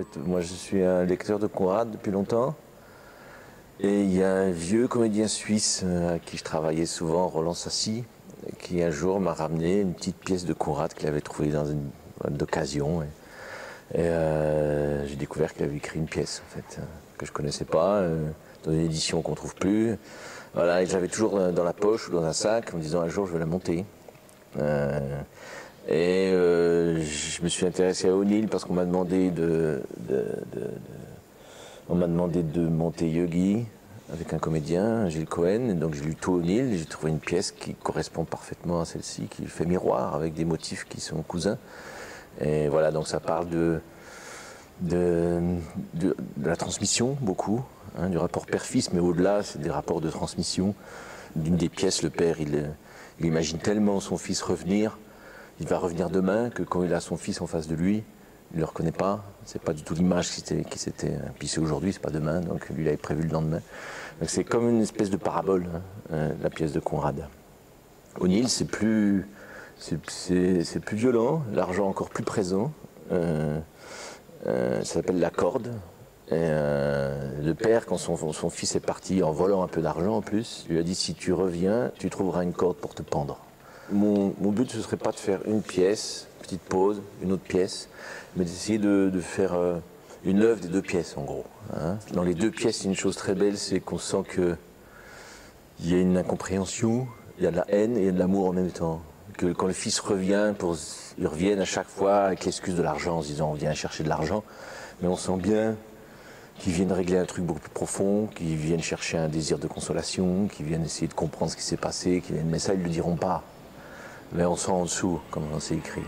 fait, moi, je suis un lecteur de Conrad depuis longtemps. Et il y a un vieux comédien suisse à qui je travaillais souvent, Roland Sassy, qui un jour m'a ramené une petite pièce de Conrad qu'il avait trouvée dans une d'occasion. J'ai découvert qu'il avait écrit une pièce, en fait, que je connaissais pas, dans une édition qu'on trouve plus. Voilà, et je l'avais toujours dans la poche ou dans un sac, en me disant un jour je vais la monter. Je me suis intéressé à O'Neill parce qu'on m'a demandé on m'a demandé de monter Yogi avec un comédien, Gilles Cohen. Et donc j'ai lu tout O'Neill, j'ai trouvé une pièce qui correspond parfaitement à celle-ci, qui fait miroir avec des motifs qui sont cousins. Et voilà, donc ça parle de la transmission, beaucoup, hein, du rapport père-fils, mais au-delà, c'est des rapports de transmission. D'une des pièces, le père, il imagine tellement son fils revenir, il va revenir demain, que quand il a son fils en face de lui, il ne le reconnaît pas. C'est pas du tout l'image qui s'était pissée aujourd'hui, c'est pas demain, donc lui, il avait prévu le lendemain. Donc c'est comme une espèce de parabole, hein, la pièce de Conrad. O'Neill, c'est plus violent, l'argent encore plus présent. Ça s'appelle La Corde. Le père, quand son fils est parti en volant un peu d'argent en plus, lui a dit si tu reviens, tu trouveras une corde pour te pendre. Mon but, ce ne serait pas de faire une pièce, petite pause, une autre pièce, mais d'essayer de faire une œuvre des deux pièces en gros. Hein. Dans les deux pièces, une chose très belle, c'est qu'on sent qu'il y a une incompréhension, il y a de la haine et il y a de l'amour en même temps. Que quand le fils revient, ils reviennent à chaque fois avec l'excuse de l'argent, en se disant on vient chercher de l'argent, mais on sent bien qu'ils viennent régler un truc beaucoup plus profond, qu'ils viennent chercher un désir de consolation, qu'ils viennent essayer de comprendre ce qui s'est passé, mais ça ils ne le diront pas. Mais on sent en dessous comment c'est écrit.